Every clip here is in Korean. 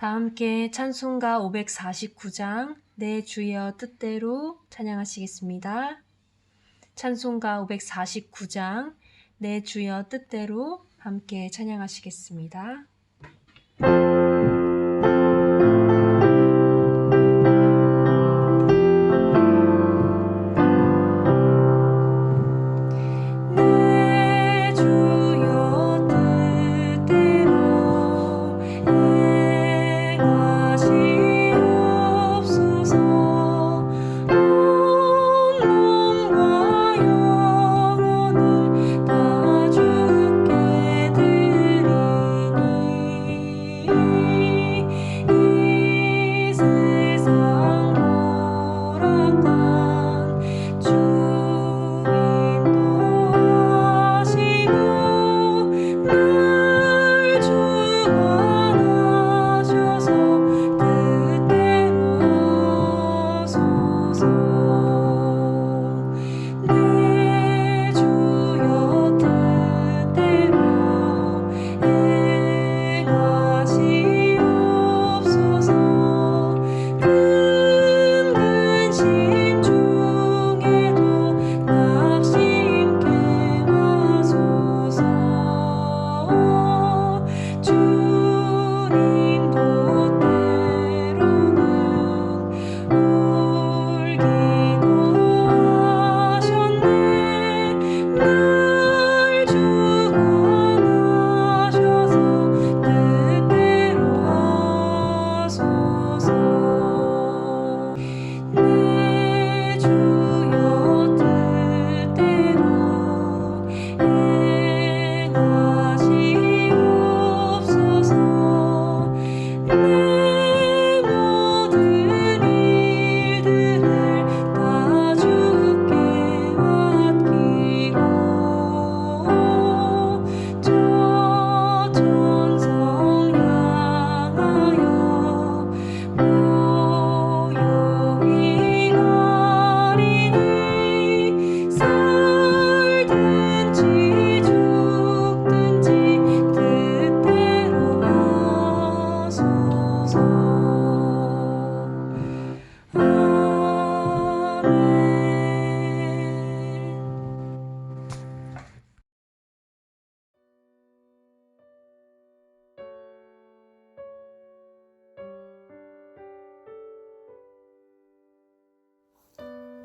다 함께 찬송가 549장 내 주여 뜻대로 찬양하시겠습니다. 찬송가 549장 내 주여 뜻대로 함께 찬양하시겠습니다.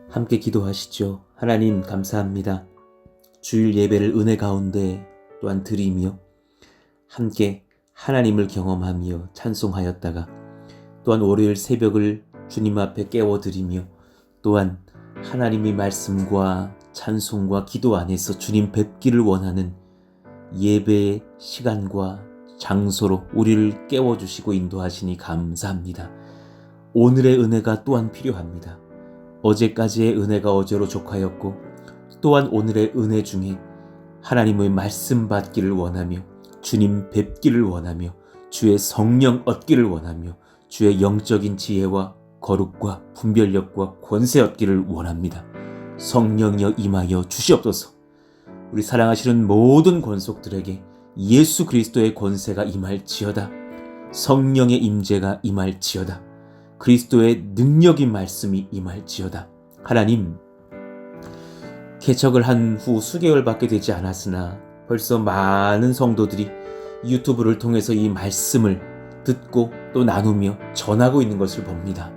함께 기도하시죠. 하나님 감사합니다. 주일 예배를 은혜 가운데 또한 드리며 함께 하나님을 경험하며 찬송하였다가 또한 월요일 새벽을 주님 앞에 깨워드리며 또한 하나님의 말씀과 찬송과 기도 안에서 주님 뵙기를 원하는 예배의 시간과 장소로 우리를 깨워주시고 인도하시니 감사합니다. 오늘의 은혜가 또한 필요합니다. 어제까지의 은혜가 어제로 족하였고 또한 오늘의 은혜 중에 하나님의 말씀 받기를 원하며 주님 뵙기를 원하며 주의 성령 얻기를 원하며 주의 영적인 지혜와 거룩과 분별력과 권세 얻기를 원합니다. 성령여 임하여 주시옵소서. 우리 사랑하시는 모든 권속들에게 예수 그리스도의 권세가 임할지어다. 성령의 임재가 임할지어다. 그리스도의 능력인 말씀이 임할지어다. 하나님, 개척을 한 후 수개월밖에 되지 않았으나 벌써 많은 성도들이 유튜브를 통해서 이 말씀을 듣고 또 나누며 전하고 있는 것을 봅니다.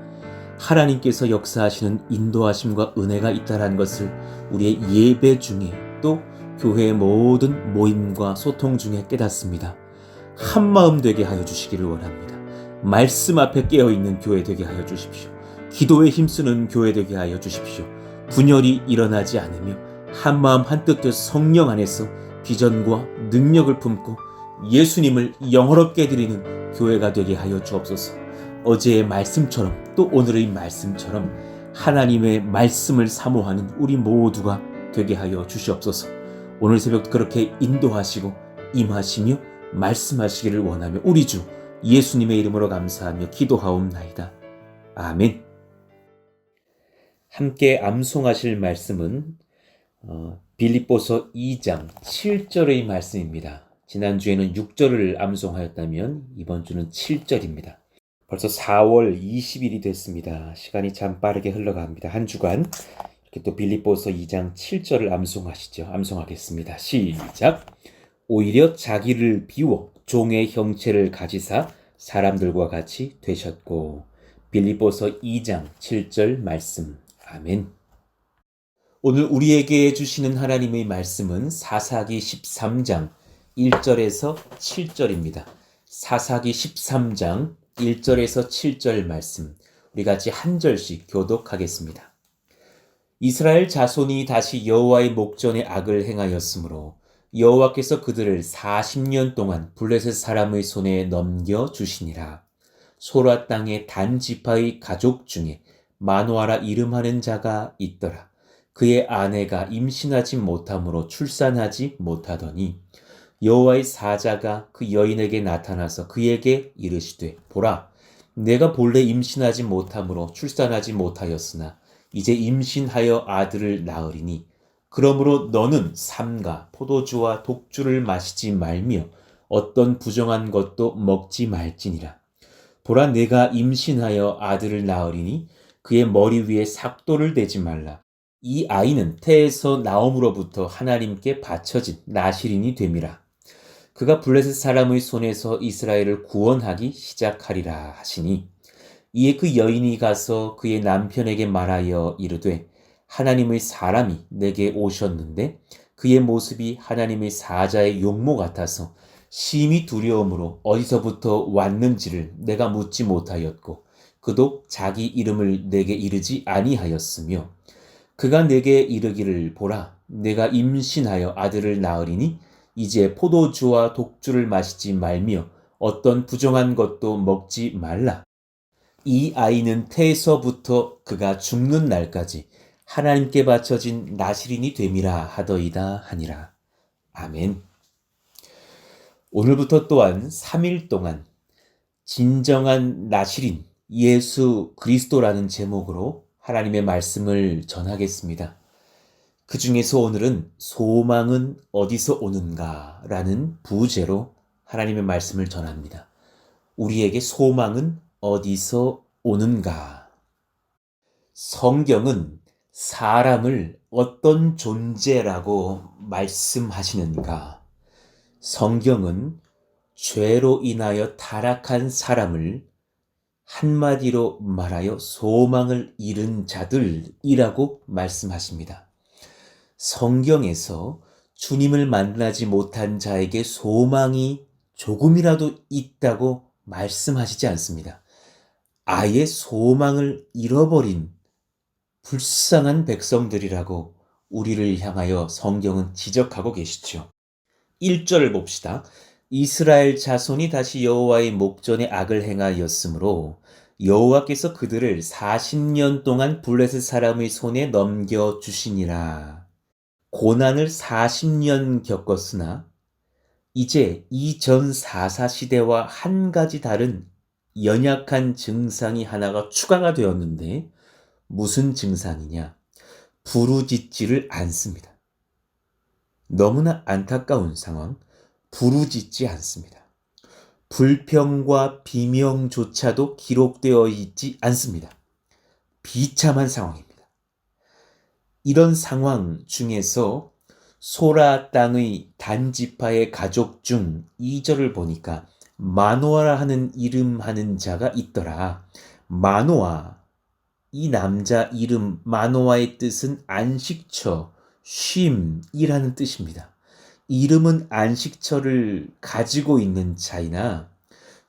하나님께서 역사하시는 인도하심과 은혜가 있다는 것을 우리의 예배 중에 또 교회의 모든 모임과 소통 중에 깨닫습니다. 한마음 되게 하여 주시기를 원합니다. 말씀 앞에 깨어있는 교회 되게 하여 주십시오. 기도에 힘쓰는 교회 되게 하여 주십시오. 분열이 일어나지 않으며 한마음 한뜻 되어 성령 안에서 비전과 능력을 품고 예수님을 영화롭게 드리는 교회가 되게 하여 주옵소서. 어제의 말씀처럼 또 오늘의 말씀처럼 하나님의 말씀을 사모하는 우리 모두가 되게 하여 주시옵소서. 오늘 새벽 그렇게 인도하시고 임하시며 말씀하시기를 원하며 우리 주 예수님의 이름으로 감사하며 기도하옵나이다. 아멘. 함께 암송하실 말씀은 빌립보서 2장 7절의 말씀입니다. 지난주에는 6절을 암송하였다면 이번 주는 7절입니다. 벌써 4월 20일이 됐습니다. 시간이 참 빠르게 흘러갑니다. 한 주간 이렇게 또 빌립보서 2장 7절을 암송하시죠. 암송하겠습니다. 시작. 오히려 자기를 비워 종의 형체를 가지사 사람들과 같이 되셨고. 빌립보서 2장 7절 말씀. 아멘. 오늘 우리에게 주시는 하나님의 말씀은 사사기 13장 1절에서 7절입니다. 사사기 13장 1절에서 7절 말씀, 우리 같이 한 절씩 교독하겠습니다. 이스라엘 자손이 다시 여호와의 목전에 악을 행하였으므로 여호와께서 그들을 40년 동안 블레셋 사람의 손에 넘겨주시니라. 소라 땅의 단 지파의 가족 중에 마노아라 이름하는 자가 있더라. 그의 아내가 임신하지 못함으로 출산하지 못하더니 여호와의 사자가 그 여인에게 나타나서 그에게 이르시되 보라, 내가 본래 임신하지 못함으로 출산하지 못하였으나 이제 임신하여 아들을 낳으리니 그러므로 너는 삼가 포도주와 독주를 마시지 말며 어떤 부정한 것도 먹지 말지니라. 보라, 내가 임신하여 아들을 낳으리니 그의 머리 위에 삭도를 대지 말라. 이 아이는 태에서 나옴으로부터 하나님께 바쳐진 나실인이 됨이라. 그가 블레셋 사람의 손에서 이스라엘을 구원하기 시작하리라 하시니 이에 그 여인이 가서 그의 남편에게 말하여 이르되 하나님의 사람이 내게 오셨는데 그의 모습이 하나님의 사자의 용모 같아서 심히 두려움으로 어디서부터 왔는지를 내가 묻지 못하였고 그도 자기 이름을 내게 이르지 아니하였으며 그가 내게 이르기를 보라, 내가 임신하여 아들을 낳으리니 이제 포도주와 독주를 마시지 말며 어떤 부정한 것도 먹지 말라. 이 아이는 태에서부터 그가 죽는 날까지 하나님께 바쳐진 나실인이 됨이라 하더이다 하니라. 아멘. 오늘부터 또한 3일 동안 진정한 나실인 예수 그리스도라는 제목으로 하나님의 말씀을 전하겠습니다. 그 중에서 오늘은 소망은 어디서 오는가 라는 부제로 하나님의 말씀을 전합니다. 우리에게 소망은 어디서 오는가? 성경은 사람을 어떤 존재라고 말씀하시는가? 성경은 죄로 인하여 타락한 사람을 한마디로 말하여 소망을 잃은 자들이라고 말씀하십니다. 성경에서 주님을 만나지 못한 자에게 소망이 조금이라도 있다고 말씀하시지 않습니다. 아예 소망을 잃어버린 불쌍한 백성들이라고 우리를 향하여 성경은 지적하고 계시죠. 1절을 봅시다. 이스라엘 자손이 다시 여호와의 목전에 악을 행하였으므로 여호와께서 그들을 40년 동안 블레셋 사람의 손에 넘겨주시니라. 고난을 40년 겪었으나 이제 이전 사사 시대와 한 가지 다른 연약한 증상이 하나가 추가가 되었는데 무슨 증상이냐? 부르짖지를 않습니다. 너무나 안타까운 상황, 부르짖지 않습니다. 불평과 비명조차도 기록되어 있지 않습니다. 비참한 상황입니다. 이런 상황 중에서 소라 땅의 단지파의 가족 중 2절을 보니까 마노아라 하는 이름 하는 자가 있더라. 마노아, 이 남자 이름 마노아의 뜻은 안식처, 쉼이라는 뜻입니다. 이름은 안식처를 가지고 있는 자이나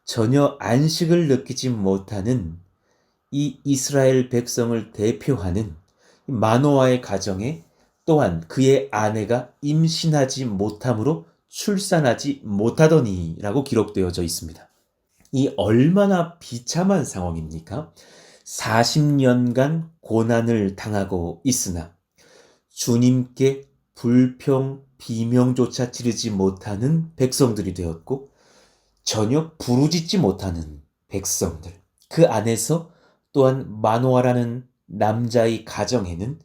전혀 안식을 느끼지 못하는 이 이스라엘 백성을 대표하는 마노아의 가정에 또한 그의 아내가 임신하지 못함으로 출산하지 못하더니 라고 기록되어져 있습니다. 이 얼마나 비참한 상황입니까? 40년간 고난을 당하고 있으나 주님께 불평, 비명조차 지르지 못하는 백성들이 되었고 전혀 부르짖지 못하는 백성들. 그 안에서 또한 마노아라는 남자의 가정에는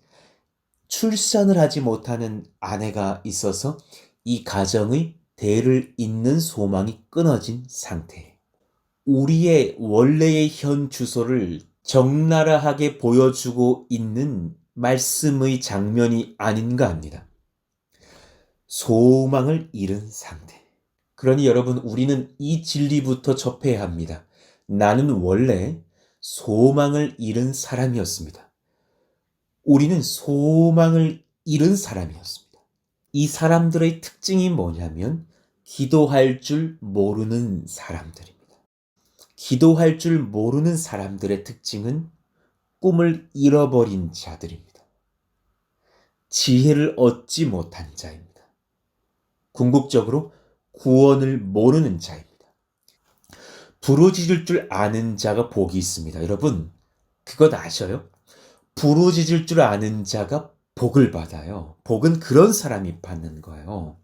출산을 하지 못하는 아내가 있어서 이 가정의 대를 잇는 소망이 끊어진 상태. 우리의 원래의 현 주소를 적나라하게 보여주고 있는 말씀의 장면이 아닌가 합니다. 소망을 잃은 상태. 그러니 여러분, 우리는 이 진리부터 접해야 합니다. 나는 원래 소망을 잃은 사람이었습니다. 우리는 소망을 잃은 사람이었습니다. 이 사람들의 특징이 뭐냐면 기도할 줄 모르는 사람들입니다. 기도할 줄 모르는 사람들의 특징은 꿈을 잃어버린 자들입니다. 지혜를 얻지 못한 자입니다. 궁극적으로 구원을 모르는 자입니다. 부르짖을 줄 아는 자가 복이 있습니다. 여러분, 그것 아셔요? 부르짖을 줄 아는 자가 복을 받아요. 복은 그런 사람이 받는 거예요.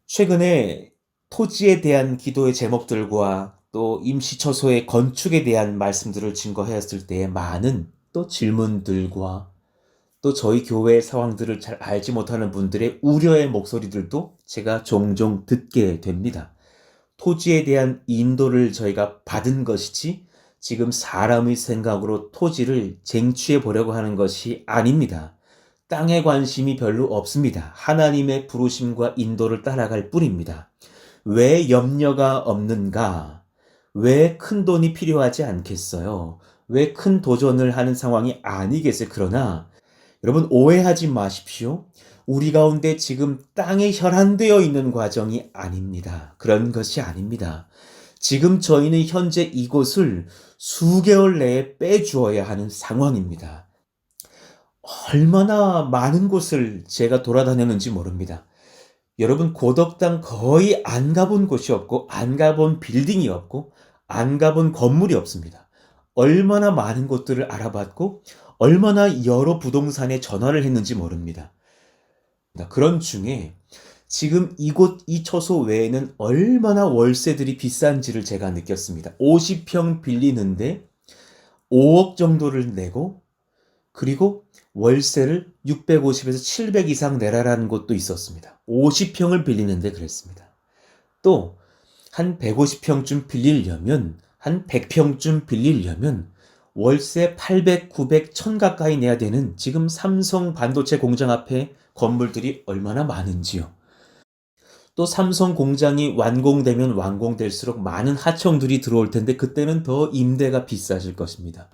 최근에 토지에 대한 기도의 제목들과 또 임시처소의 건축에 대한 말씀들을 증거하였을 때에 많은 또 질문들과 또 저희 교회의 상황들을 잘 알지 못하는 분들의 우려의 목소리들도 제가 종종 듣게 됩니다. 토지에 대한 인도를 저희가 받은 것이지 지금 사람의 생각으로 토지를 쟁취해 보려고 하는 것이 아닙니다. 땅에 관심이 별로 없습니다. 하나님의 부르심과 인도를 따라갈 뿐입니다. 왜 염려가 없는가? 왜 큰 돈이 필요하지 않겠어요? 왜 큰 도전을 하는 상황이 아니겠어요? 그러나 여러분, 오해하지 마십시오. 우리 가운데 지금 땅에 혈안되어 있는 과정이 아닙니다. 그런 것이 아닙니다. 지금 저희는 현재 이곳을 수개월 내에 빼주어야 하는 상황입니다. 얼마나 많은 곳을 제가 돌아다녔는지 모릅니다. 여러분, 고덕당 거의 안 가본 곳이 없고 안 가본 빌딩이 없고 안 가본 건물이 없습니다. 얼마나 많은 곳들을 알아봤고 얼마나 여러 부동산에 전화를 했는지 모릅니다. 그런 중에 지금 이곳 이 처소 외에는 얼마나 월세들이 비싼지를 제가 느꼈습니다. 50평 빌리는데 5억 정도를 내고 그리고 월세를 650에서 700 이상 내라라는 곳도 있었습니다. 50평을 빌리는데 그랬습니다. 또 한 150평쯤 빌리려면 한 100평쯤 빌리려면 월세 800, 900, 1000 가까이 내야 되는 지금 삼성 반도체 공장 앞에 건물들이 얼마나 많은지요. 또 삼성 공장이 완공되면 완공될수록 많은 하청들이 들어올 텐데 그때는 더 임대가 비싸질 것입니다.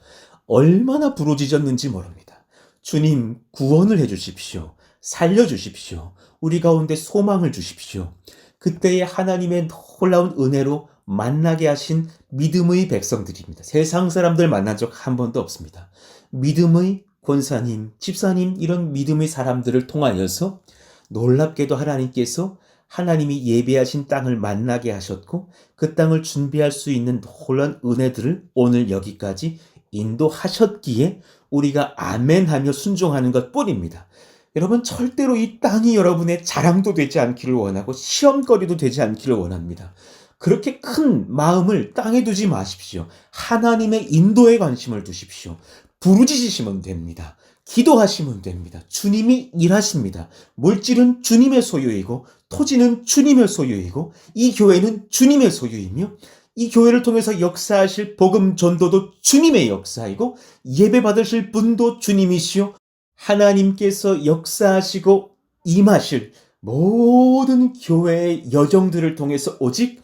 얼마나 부르짖었는지 모릅니다. 주님, 구원을 해주십시오. 살려주십시오. 우리 가운데 소망을 주십시오. 그때의 하나님의 놀라운 은혜로 만나게 하신 믿음의 백성들입니다. 세상 사람들 만난 적 한 번도 없습니다. 믿음의 권사님, 집사님, 이런 믿음의 사람들을 통하여서 놀랍게도 하나님께서 하나님이 예배하신 땅을 만나게 하셨고 그 땅을 준비할 수 있는 놀라운 은혜들을 오늘 여기까지 인도하셨기에 우리가 아멘하며 순종하는 것 뿐입니다. 여러분, 절대로 이 땅이 여러분의 자랑도 되지 않기를 원하고 시험거리도 되지 않기를 원합니다. 그렇게 큰 마음을 땅에 두지 마십시오. 하나님의 인도에 관심을 두십시오. 부르짖으시면 됩니다. 기도하시면 됩니다. 주님이 일하십니다. 물질은 주님의 소유이고 토지는 주님의 소유이고 이 교회는 주님의 소유이며 이 교회를 통해서 역사하실 복음 전도도 주님의 역사이고 예배 받으실 분도 주님이시요 하나님께서 역사하시고 임하실 모든 교회의 여정들을 통해서 오직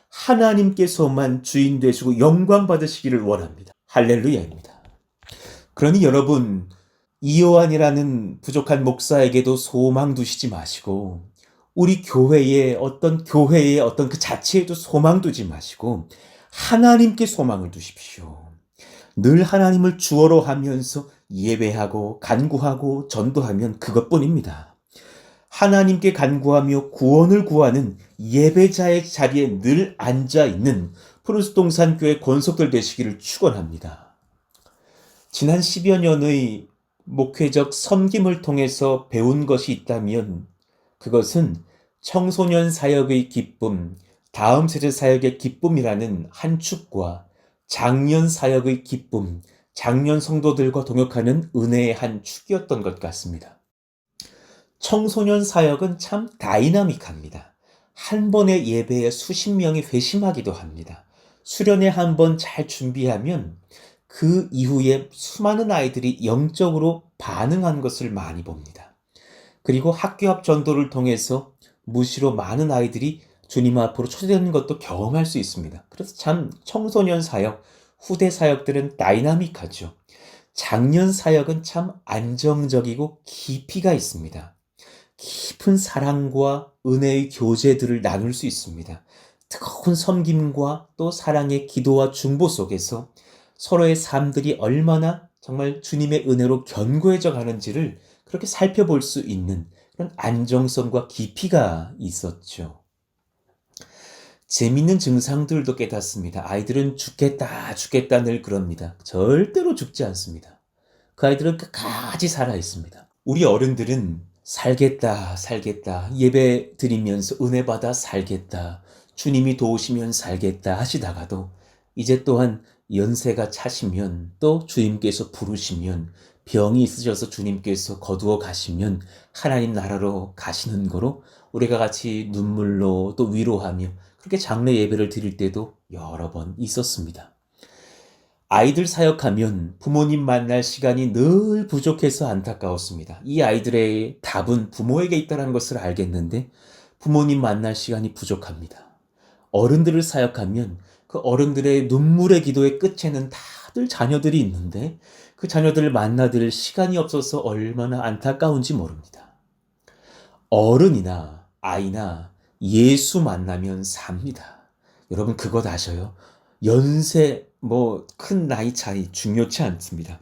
하나님께서만 주인 되시고 영광 받으시기를 원합니다. 할렐루야입니다. 그러니 여러분, 이요한이라는 부족한 목사에게도 소망 두시지 마시고 우리 교회의 어떤 그 자체에도 소망 두지 마시고 하나님께 소망을 두십시오. 늘 하나님을 주어로 하면서 예배하고 간구하고 전도하면 그것뿐입니다. 하나님께 간구하며 구원을 구하는 예배자의 자리에 늘 앉아있는 푸른숲동산 교회 권속들 되시기를 축원합니다. 지난 10여 년의 목회적 섬김을 통해서 배운 것이 있다면 그것은 청소년 사역의 기쁨, 다음 세대 사역의 기쁨이라는 한 축과 장년 사역의 기쁨, 장년 성도들과 동역하는 은혜의 한 축이었던 것 같습니다. 청소년 사역은 참 다이나믹합니다. 한 번의 예배에 수십 명이 회심하기도 합니다. 수련회 한번 잘 준비하면 그 이후에 수많은 아이들이 영적으로 반응한 것을 많이 봅니다. 그리고 학교 앞 전도를 통해서 무시로 많은 아이들이 주님 앞으로 초대되는 것도 경험할 수 있습니다. 그래서 참 청소년 사역, 후대 사역들은 다이나믹하죠. 장년 사역은 참 안정적이고 깊이가 있습니다. 깊은 사랑과 은혜의 교제들을 나눌 수 있습니다. 뜨거운 섬김과 또 사랑의 기도와 중보 속에서 서로의 삶들이 얼마나 정말 주님의 은혜로 견고해져 가는지를 그렇게 살펴볼 수 있는 그런 안정성과 깊이가 있었죠. 재밌는 증상들도 깨닫습니다. 아이들은 죽겠다, 죽겠다 늘 그럽니다. 절대로 죽지 않습니다. 그 아이들은 끝까지 살아 있습니다. 우리 어른들은 살겠다, 살겠다, 예배 드리면서 은혜 받아 살겠다, 주님이 도우시면 살겠다 하시다가도 이제 또한 연세가 차시면 또 주님께서 부르시면 병이 있으셔서 주님께서 거두어 가시면 하나님 나라로 가시는 거로 우리가 같이 눈물로 또 위로하며 그렇게 장례 예배를 드릴 때도 여러 번 있었습니다. 아이들 사역하면 부모님 만날 시간이 늘 부족해서 안타까웠습니다. 이 아이들의 답은 부모에게 있다는 것을 알겠는데 부모님 만날 시간이 부족합니다. 어른들을 사역하면 그 어른들의 눈물의 기도의 끝에는 다들 자녀들이 있는데 그 자녀들을 만나드릴 시간이 없어서 얼마나 안타까운지 모릅니다. 어른이나 아이나 예수 만나면 삽니다. 여러분 그것 아셔요? 연세 큰 나이 차이 중요치 않습니다.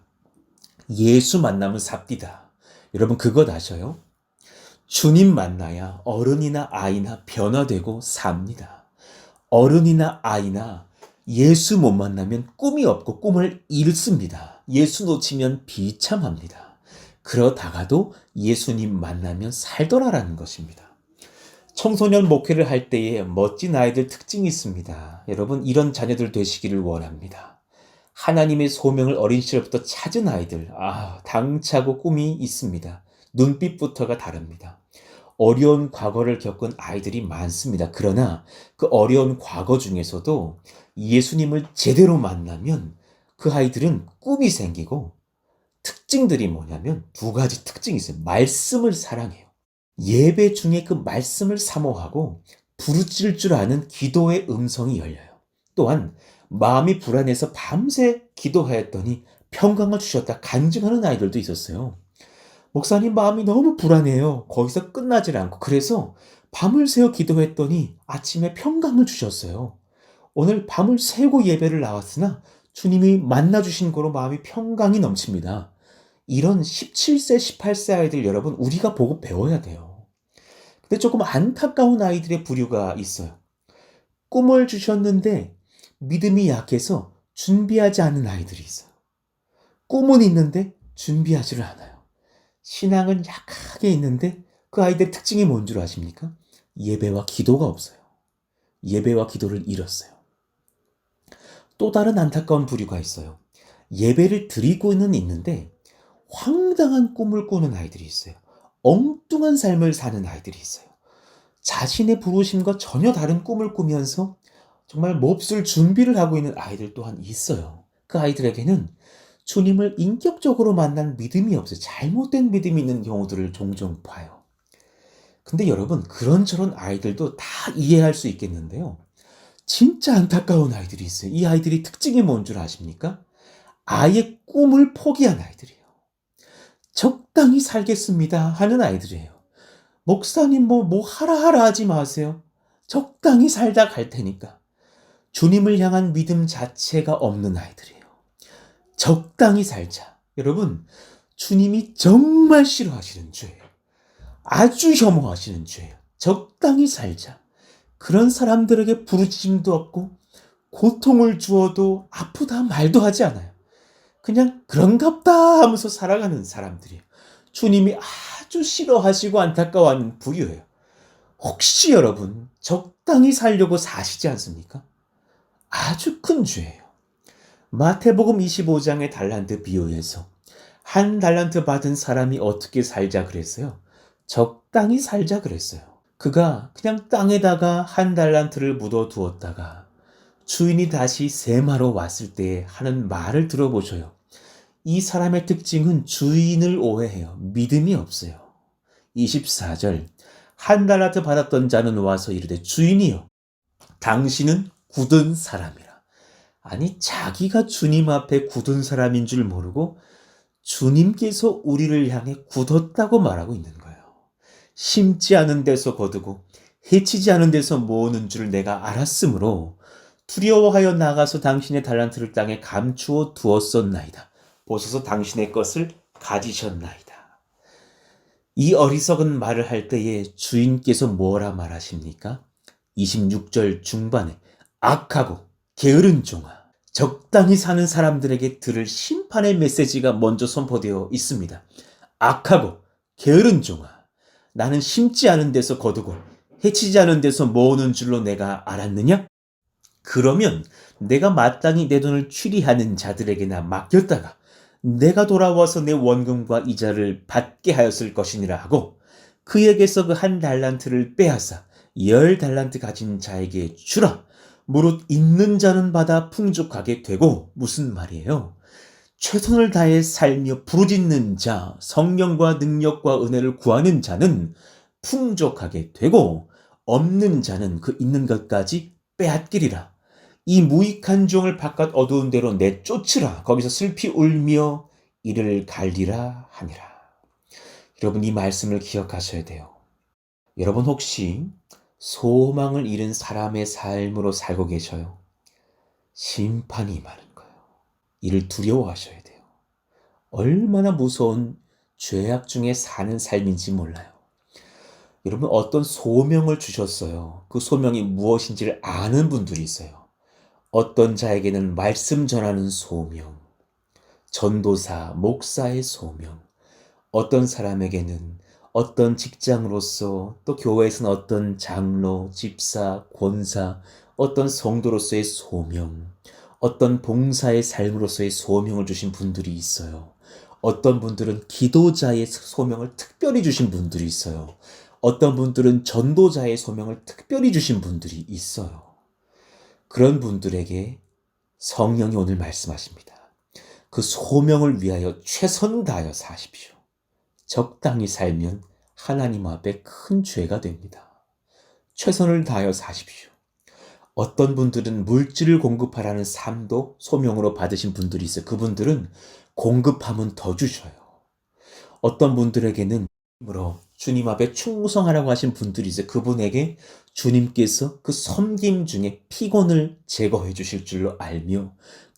예수 만나면 삽디다. 여러분 그것 아셔요? 주님 만나야 어른이나 아이나 변화되고 삽니다. 어른이나 아이나 예수 못 만나면 꿈이 없고 꿈을 잃습니다. 예수 놓치면 비참합니다. 그러다가도 예수님 만나면 살더라라는 것입니다. 청소년 목회를 할 때에 멋진 아이들 특징이 있습니다. 여러분 이런 자녀들 되시기를 원합니다. 하나님의 소명을 어린 시절부터 찾은 아이들, 당차고 꿈이 있습니다. 눈빛부터가 다릅니다. 어려운 과거를 겪은 아이들이 많습니다. 그러나 그 어려운 과거 중에서도 예수님을 제대로 만나면 그 아이들은 꿈이 생기고 특징들이 뭐냐면 두 가지 특징이 있어요. 말씀을 사랑해요. 예배 중에 그 말씀을 사모하고 부르짖을 줄 아는 기도의 음성이 열려요. 또한 마음이 불안해서 밤새 기도하였더니 평강을 주셨다 간증하는 아이들도 있었어요. 목사님 마음이 너무 불안해요. 거기서 끝나질 않고 그래서 밤을 새워 기도했더니 아침에 평강을 주셨어요. 오늘 밤을 새고 예배를 나왔으나 주님이 만나주신 거로 마음이 평강이 넘칩니다. 이런 17세, 18세 아이들 여러분 우리가 보고 배워야 돼요. 근데 조금 안타까운 아이들의 부류가 있어요. 꿈을 주셨는데 믿음이 약해서 준비하지 않은 아이들이 있어요. 꿈은 있는데 준비하지를 않아요. 신앙은 약하게 있는데 그 아이들의 특징이 뭔 줄 아십니까? 예배와 기도가 없어요. 예배와 기도를 잃었어요. 또 다른 안타까운 부류가 있어요. 예배를 드리고는 있는데 황당한 꿈을 꾸는 아이들이 있어요. 엉뚱한 삶을 사는 아이들이 있어요. 자신의 부르심과 전혀 다른 꿈을 꾸면서 정말 몹쓸 준비를 하고 있는 아이들 또한 있어요. 그 아이들에게는 주님을 인격적으로 만난 믿음이 없어요. 잘못된 믿음이 있는 경우들을 종종 봐요. 근데 여러분 그런저런 아이들도 다 이해할 수 있겠는데요. 진짜 안타까운 아이들이 있어요. 이 아이들이 특징이 뭔 줄 아십니까? 아예 꿈을 포기한 아이들이에요. 적당히 살겠습니다 하는 아이들이에요. 목사님 뭐 하라 하지 마세요. 적당히 살다 갈 테니까. 주님을 향한 믿음 자체가 없는 아이들이에요. 적당히 살자. 여러분 주님이 정말 싫어하시는 죄예요. 아주 혐오하시는 죄예요. 적당히 살자. 그런 사람들에게 부르짖음도 없고 고통을 주어도 아프다 말도 하지 않아요. 그냥 그런갑다 하면서 살아가는 사람들이에요. 주님이 아주 싫어하시고 안타까워하는 부류예요. 혹시 여러분 적당히 살려고 사시지 않습니까? 아주 큰 죄예요. 마태복음 25장의 달란트 비유에서 한 달란트 받은 사람이 어떻게 살자 그랬어요? 적당히 살자 그랬어요. 그가 그냥 땅에다가 한 달란트를 묻어 두었다가 주인이 다시 세마로 왔을 때 하는 말을 들어보셔요. 이 사람의 특징은 주인을 오해해요. 믿음이 없어요. 24절 한 달란트 받았던 자는 와서 이르되 주인이여 당신은 굳은 사람이라. 아니 자기가 주님 앞에 굳은 사람인 줄 모르고 주님께서 우리를 향해 굳었다고 말하고 있는 거예요. 심지 않은 데서 거두고 해치지 않은 데서 모으는 줄 내가 알았으므로 두려워하여 나가서 당신의 달란트를 땅에 감추어 두었었나이다. 보소서 당신의 것을 가지셨나이다. 이 어리석은 말을 할 때에 주인께서 뭐라 말하십니까? 26절 중반에 악하고 게으른 종아, 적당히 사는 사람들에게 들을 심판의 메시지가 먼저 선포되어 있습니다. 악하고 게으른 종아, 나는 심지 않은 데서 거두고 해치지 않은 데서 모으는 줄로 내가 알았느냐? 그러면 내가 마땅히 내 돈을 취리하는 자들에게나 맡겼다가 내가 돌아와서 내 원금과 이자를 받게 하였을 것이니라 하고 그에게서 그 한 달란트를 빼앗아 10달란트 가진 자에게 주라. 무릇 있는 자는 받아 풍족하게 되고. 무슨 말이에요? 최선을 다해 살며 부르짖는 자, 성령과 능력과 은혜를 구하는 자는 풍족하게 되고 없는 자는 그 있는 것까지 빼앗기리라. 이 무익한 종을 바깥 어두운 데로 내쫓으라. 거기서 슬피 울며 이를 갈리라 하니라. 여러분 이 말씀을 기억하셔야 돼요. 여러분 혹시 소망을 잃은 사람의 삶으로 살고 계셔요? 심판이 임하는 거예요. 이를 두려워하셔야 돼요. 얼마나 무서운 죄악 중에 사는 삶인지 몰라요. 여러분 어떤 소명을 주셨어요. 그 소명이 무엇인지를 아는 분들이 있어요. 어떤 자에게는 말씀 전하는 소명, 전도사, 목사의 소명, 어떤 사람에게는 어떤 직장으로서 또 교회에서는 어떤 장로, 집사, 권사, 어떤 성도로서의 소명, 어떤 봉사의 삶으로서의 소명을 주신 분들이 있어요. 어떤 분들은 기도자의 소명을 특별히 주신 분들이 있어요. 어떤 분들은 전도자의 소명을 특별히 주신 분들이 있어요. 그런 분들에게 성령이 오늘 말씀하십니다. 그 소명을 위하여 최선을 다하여 사십시오. 적당히 살면 하나님 앞에 큰 죄가 됩니다. 최선을 다하여 사십시오. 어떤 분들은 물질을 공급하라는 삶도 소명으로 받으신 분들이 있어요. 그분들은 공급하면 더 주셔요. 어떤 분들에게는 주님 앞에 충성하라고 하신 분들이 있어요. 그분에게 주님께서 그 섬김 중에 피곤을 제거해 주실 줄로 알며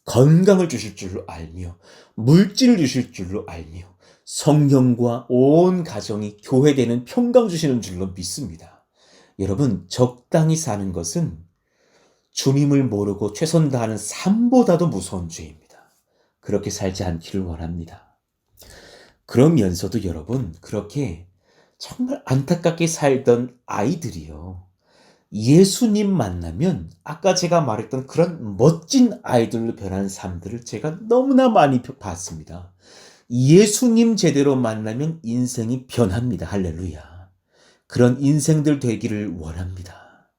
건강을 주실 줄로 알며 물질을 주실 줄로 알며 성령과 온 가정이 교회되는 평강 주시는 줄로 믿습니다. 여러분 적당히 사는 것은 주님을 모르고 최선 다하는 삶보다도 무서운 죄입니다. 그렇게 살지 않기를 원합니다. 그러면서도 여러분 그렇게 정말 안타깝게 살던 아이들이요. 예수님 만나면 아까 제가 말했던 그런 멋진 아이들로 변한 삶들을 제가 너무나 많이 봤습니다. 예수님 제대로 만나면 인생이 변합니다. 할렐루야. 그런 인생들 되기를 원합니다.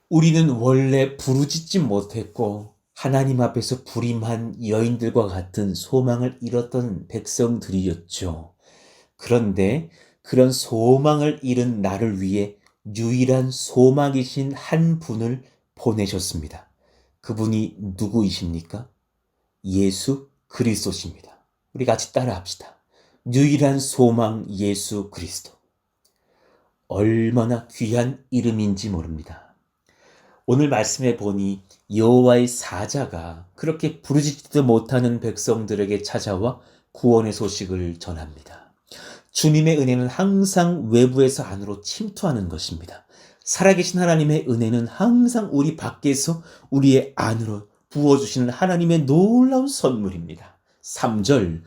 우리는 원래 부르짖지 못했고 하나님 앞에서 불임한 여인들과 같은 소망을 잃었던 백성들이었죠. 그런데 그런 소망을 잃은 나를 위해 유일한 소망이신 한 분을 보내셨습니다. 그분이 누구이십니까? 예수 그리스도십니다. 우리 같이 따라합시다. 유일한 소망 예수 그리스도. 얼마나 귀한 이름인지 모릅니다. 오늘 말씀해 보니 여호와의 사자가 그렇게 부르짖지도 못하는 백성들에게 찾아와 구원의 소식을 전합니다. 주님의 은혜는 항상 외부에서 안으로 침투하는 것입니다. 살아계신 하나님의 은혜는 항상 우리 밖에서 우리의 안으로 부어주시는 하나님의 놀라운 선물입니다. 3절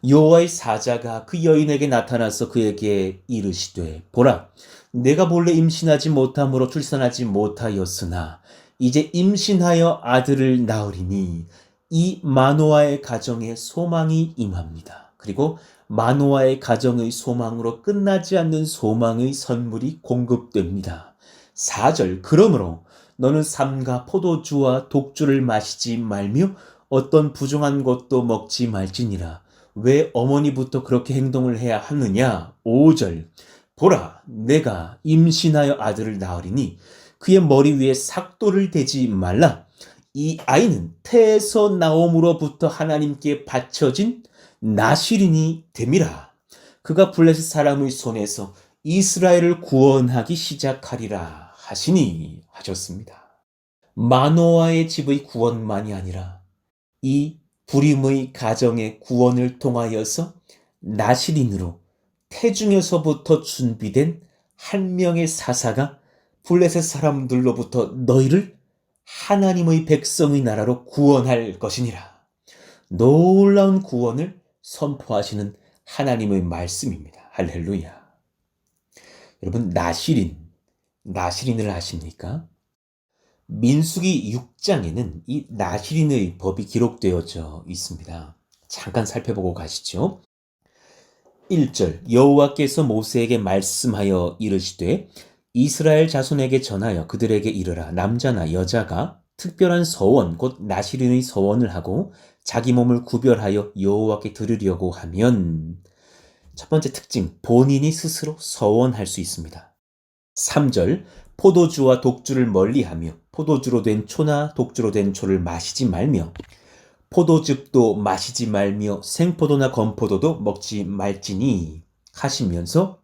여호와의 사자가 그 여인에게 나타나서 그에게 이르시되 보라 내가 본래 임신하지 못함으로 출산하지 못하였으나 이제 임신하여 아들을 낳으리니 이 마노아의 가정에 소망이 임합니다. 그리고 마노아의 가정의 소망으로 끝나지 않는 소망의 선물이 공급됩니다. 4절 그러므로 너는 삼가 포도주와 독주를 마시지 말며 어떤 부정한 것도 먹지 말지니라. 왜 어머니부터 그렇게 행동을 해야 하느냐? 5절. 보라, 내가 임신하여 아들을 낳으리니 그의 머리 위에 삭도를 대지 말라. 이 아이는 태에서 나옴으로부터 하나님께 바쳐진 나실인이 됨이라. 그가 블레셋 사람의 손에서 이스라엘을 구원하기 시작하리라 하시니 하셨습니다. 마노아의 집의 구원만이 아니라 이 불임의 가정의 구원을 통하여서 나실인으로 태중에서부터 준비된 한 명의 사사가 블레셋 사람들로부터 너희를 하나님의 백성의 나라로 구원할 것이니라. 놀라운 구원을 선포하시는 하나님의 말씀입니다. 할렐루야. 여러분, 나실인을 아십니까? 민수기 6장에는 이 나실인의 법이 기록되어져 있습니다. 잠깐 살펴보고 가시죠. 1절. 여호와께서 모세에게 말씀하여 이르시되 이스라엘 자손에게 전하여 그들에게 이르라. 남자나 여자가 특별한 서원 곧 나실인의 서원을 하고 자기 몸을 구별하여 여호와께 드리려고 하면, 첫 번째 특징, 본인이 스스로 서원할 수 있습니다. 3절. 포도주와 독주를 멀리하며 포도주로 된 초나 독주로 된 초를 마시지 말며 포도즙도 마시지 말며 생포도나 건포도도 먹지 말지니 하시면서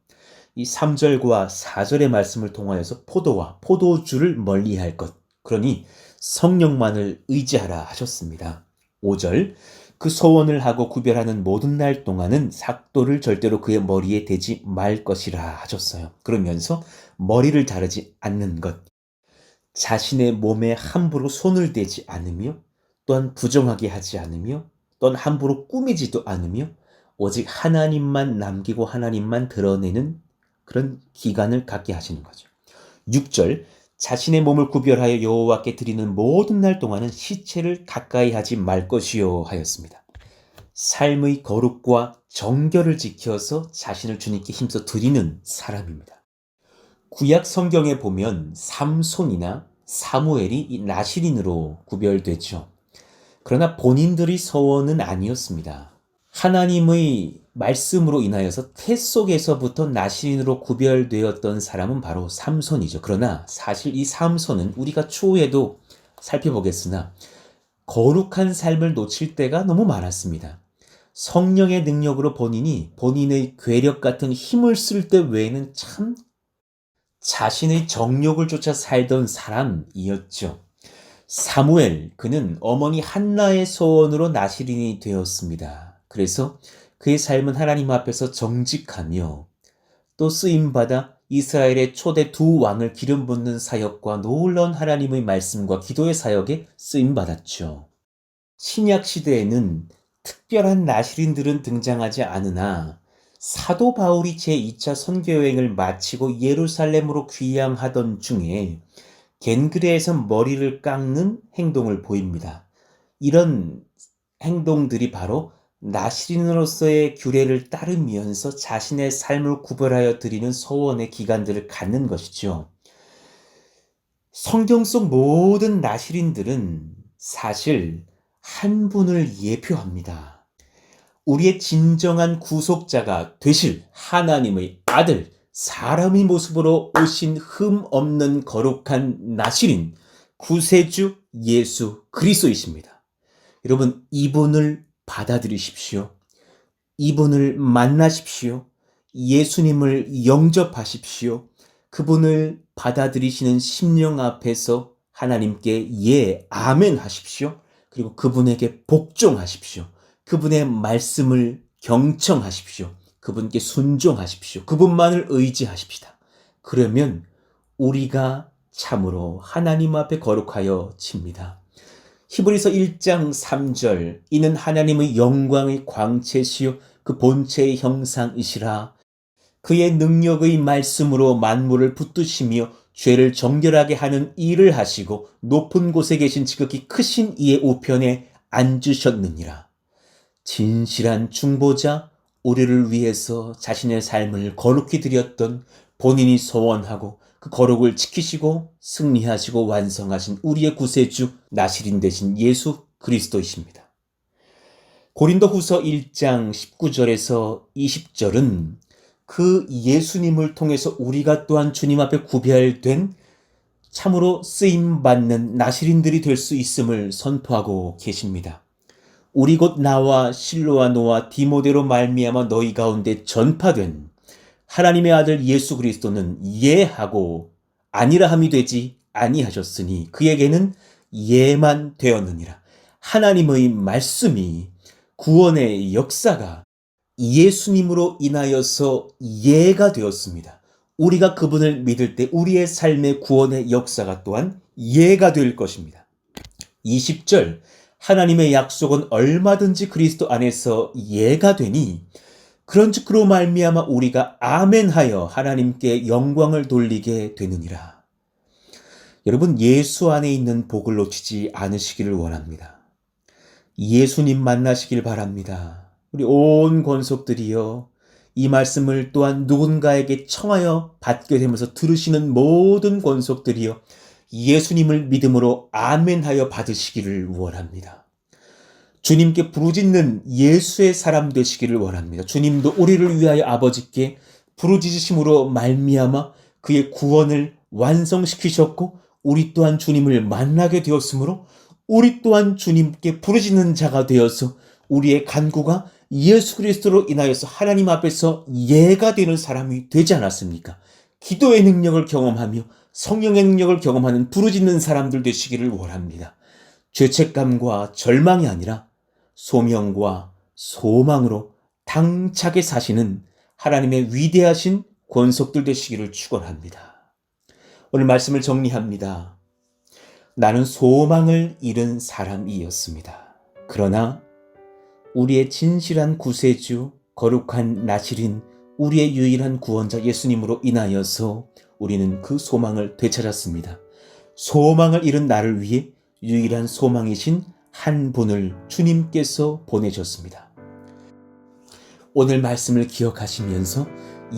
이 3절과 4절의 말씀을 통하여서 포도와 포도주를 멀리할 것, 그러니 성령만을 의지하라 하셨습니다. 5절. 그 소원을 하고 구별하는 모든 날 동안은 삭도를 절대로 그의 머리에 대지 말 것이라 하셨어요. 그러면서 머리를 자르지 않는 것, 자신의 몸에 함부로 손을 대지 않으며 또한 부정하게 하지 않으며 또한 함부로 꾸미지도 않으며 오직 하나님만 남기고 하나님만 드러내는 그런 기간을 갖게 하시는 거죠. 6절. 자신의 몸을 구별하여 여호와께 드리는 모든 날 동안은 시체를 가까이 하지 말 것이요 하였습니다. 삶의 거룩과 정결을 지켜서 자신을 주님께 힘써 드리는 사람입니다. 구약 성경에 보면 삼손이나 사무엘이 이 나실인으로 구별되죠. 그러나 본인들의 서원은 아니었습니다. 하나님의 말씀으로 인하여서 태 속에서부터 나실인으로 구별되었던 사람은 바로 삼손이죠. 그러나 사실 이 삼손은 우리가 추후에도 살펴보겠으나 거룩한 삶을 놓칠 때가 너무 많았습니다. 성령의 능력으로 본인의 괴력 같은 힘을 쓸 때 외에는 참 자신의 정욕을 쫓아 살던 사람이었죠. 사무엘, 그는 어머니 한나의 소원으로 나실인이 되었습니다. 그래서 그의 삶은 하나님 앞에서 정직하며 또 쓰임받아 이스라엘의 초대 두 왕을 기름 붓는 사역과 놀라운 하나님의 말씀과 기도의 사역에 쓰임받았죠. 신약 시대에는 특별한 나실인들은 등장하지 않으나 사도 바울이 제2차 선교여행을 마치고 예루살렘으로 귀향하던 중에 겐그레에서 머리를 깎는 행동을 보입니다. 이런 행동들이 바로 나실인으로서의 규례를 따르면서 자신의 삶을 구별하여 드리는 소원의 기간들을 갖는 것이죠. 성경 속 모든 나실인들은 사실 한 분을 예표합니다. 우리의 진정한 구속자가 되실 하나님의 아들, 사람의 모습으로 오신 흠 없는 거룩한 나실인 구세주 예수 그리스도이십니다. 여러분, 이분을 받아들이십시오. 이분을 만나십시오. 예수님을 영접하십시오. 그분을 받아들이시는 심령 앞에서 하나님께 예, 아멘 하십시오. 그리고 그분에게 복종하십시오. 그분의 말씀을 경청하십시오. 그분께 순종하십시오. 그분만을 의지하십시다. 그러면 우리가 참으로 하나님 앞에 거룩하여집니다. 히브리서 1장 3절. 이는 하나님의 영광의 광채시요 그 본체의 형상이시라. 그의 능력의 말씀으로 만물을 붙드시며 죄를 정결하게 하는 일을 하시고 높은 곳에 계신 지극히 크신 이의 우편에 앉으셨느니라. 진실한 중보자, 우리를 위해서 자신의 삶을 거룩히 드렸던, 본인이 소원하고 그 거룩을 지키시고 승리하시고 완성하신 우리의 구세주 나시린 되신 예수 그리스도이십니다. 고린도후서 1장 19절에서 20절은 그 예수님을 통해서 우리가 또한 주님 앞에 구별된 참으로 쓰임받는 나시린들이 될 수 있음을 선포하고 계십니다. 우리 곧 나와 실로와 노와 디모데로 말미암아 너희 가운데 전파된 하나님의 아들 예수 그리스도는 예하고 아니라함이 되지 아니하셨으니 그에게는 예만 되었느니라. 하나님의 말씀이 구원의 역사가 예수님으로 인하여서 예가 되었습니다. 우리가 그분을 믿을 때 우리의 삶의 구원의 역사가 또한 예가 될 것입니다. 20절 하나님의 약속은 얼마든지 그리스도 안에서 예가 되니 그런즉 그로 말미암아 우리가 아멘하여 하나님께 영광을 돌리게 되느니라. 여러분, 예수 안에 있는 복을 놓치지 않으시기를 원합니다. 예수님 만나시길 바랍니다. 우리 온 권속들이요, 이 말씀을 또한 누군가에게 청하여 받게 되면서 들으시는 모든 권속들이요, 예수님을 믿음으로 아멘하여 받으시기를 원합니다. 주님께 부르짖는 예수의 사람 되시기를 원합니다. 주님도 우리를 위하여 아버지께 부르짖으심으로 말미암아 그의 구원을 완성시키셨고 우리 또한 주님을 만나게 되었으므로 우리 또한 주님께 부르짖는 자가 되어서 우리의 간구가 예수 그리스도로 인하여서 하나님 앞에서 예가 되는 사람이 되지 않았습니까? 기도의 능력을 경험하며 성령의 능력을 경험하는 부르짖는 사람들 되시기를 원합니다. 죄책감과 절망이 아니라 소명과 소망으로 당차게 사시는 하나님의 위대하신 권속들 되시기를 축원합니다. 오늘 말씀을 정리합니다. 나는 소망을 잃은 사람이었습니다. 그러나 우리의 진실한 구세주, 거룩한 나시린, 우리의 유일한 구원자 예수님으로 인하여서 우리는 그 소망을 되찾았습니다. 소망을 잃은 나를 위해 유일한 소망이신 한 분을 주님께서 보내셨습니다. 오늘 말씀을 기억하시면서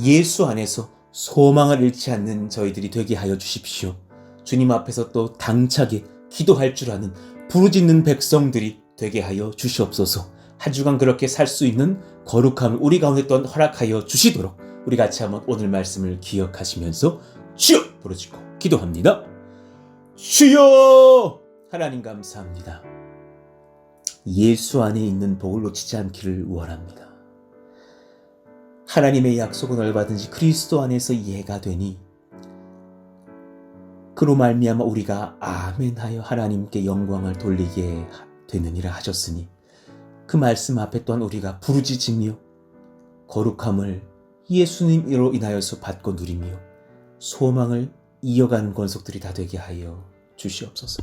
예수 안에서 소망을 잃지 않는 저희들이 되게 하여 주십시오. 주님 앞에서 또 당차게 기도할 줄 아는 부르짖는 백성들이 되게 하여 주시옵소서. 한 주간 그렇게 살 수 있는 거룩함을 우리 가운데 또한 허락하여 주시도록 우리 같이 한번 오늘 말씀을 기억하시면서 주여 부르짖고 기도합니다. 주여! 하나님 감사합니다. 예수 안에 있는 복을 놓치지 않기를 원합니다. 하나님의 약속은 얼마든지 그리스도 안에서 예가 되니 그로 말미암아 우리가 아멘하여 하나님께 영광을 돌리게 되느니라 하셨으니 그 말씀 앞에 또한 우리가 부르짖으며 거룩함을 예수님으로 인하여서 받고 누리며 소망을 이어가는 권속들이 다 되게 하여 주시옵소서.